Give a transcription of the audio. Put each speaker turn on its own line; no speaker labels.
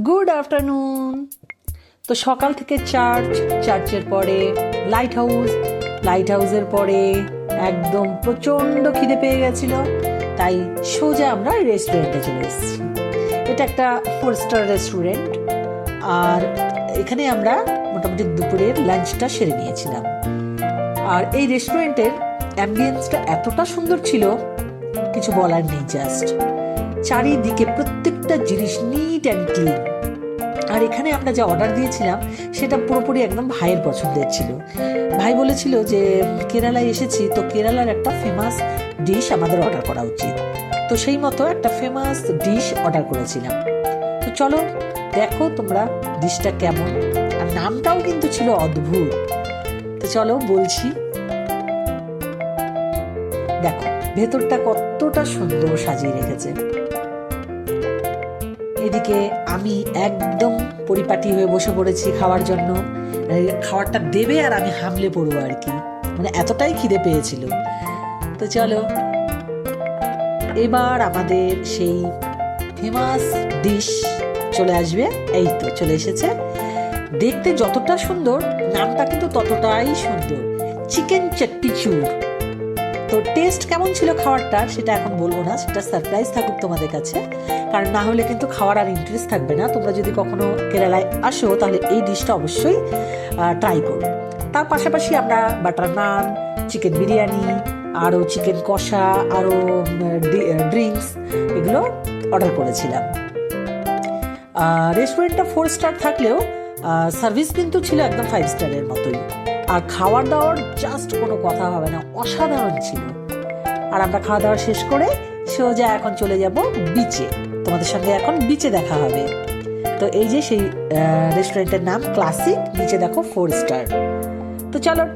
Good afternoon. তো সকাল থেকে চার্চের পরে লাইট হাউসের পরে একদম প্রচণ্ড খিদে পেয়ে গেছিল, তাই সোজা আমরা রেস্টুরেন্টে চলে এসেছি। এটা একটা 4 স্টার রেস্টুরেন্ট, আর এখানে আমরা মোটামুটি দুপুরের লাঞ্চটা সেরে নিয়েছিলাম। আর এই রেস্টুরেন্টের অ্যাম্বিয়েন্সটা এতটা সুন্দর ছিল, কিছু বলার নেই। জাস্ট চারিদিকে প্রত্যেকটা জিনিস নিট অ্যান্ড ক্লিন। আর এখানে আমরা যা অর্ডার দিয়েছিলাম সেটা পুরোপুরি একদম ভাইয়ের পছন্দের ছিল। ভাই বলেছিল যে কেরালায় এসেছি, তো কেরালার একটা ফেমাস ডিশ আমাদের অর্ডার করা উচিত। তো সেই মতো একটা ফেমাস ডিশ অর্ডার করেছিলাম। তো চলো দেখো তোমরা ডিশটা কেমন, আর নামটাও কিন্তু ছিল অদ্ভুত। তো চলো বলছি, দেখো ভেতরটা কতটা সুন্দর সাজিয়ে রেখেছে। এদিকে আমি একদম পরিপাটি হয়ে বসে পড়েছি খাওয়ার জন্য। খাবারটা দেবে আর আমি হামলে পড়বো আর কি, মানে এতটাই খিদে পেয়েছিল। তো চলো এবার আমাদের সেই ফেমাস ডিশ চলে আসবে। এই তো চলে এসেছে। দেখতে যতটা সুন্দর, নামটা কিন্তু ততটাই সুন্দর, চিকেন চাট্টি চুর। তো টেস্ট কেমন ছিল খাবারটা সেটা এখন বলবো না, সেটা সারপ্রাইজ থাকুক তোমাদের কাছে, কারণ না হলে কিন্তু খাওয়ার আর ইন্টারেস্ট থাকবে না। তোমরা যদি কখনো কেরালায় আসো তাহলে এই ডিশটা অবশ্যই ট্রাই করো। তার পাশাপাশি আমরা বাটার নান, চিকেন বিরিয়ানি, আরও চিকেন কষা, আরও ড্রিঙ্কস, এগুলো অর্ডার করেছিলাম। রেস্টুরেন্টটা 4 স্টার থাকলেও সার্ভিস কিন্তু ছিল একদম 5 স্টারের মতোই। আর খাওয়ার দাওয়ার জাস্ট কোনো কথা হবে না, অসাধারণ ছিল। আর আমরা খাওয়া দাওয়া শেষ করে সোজা এখন চলে যাব বিচে। তোমাদের সঙ্গে এখন বিচে দেখা হবে। তো এই যে সেই রেস্টুরেন্টের নাম ক্লাসিক, বিচে দেখো 4 স্টার। তো চলো টাটা।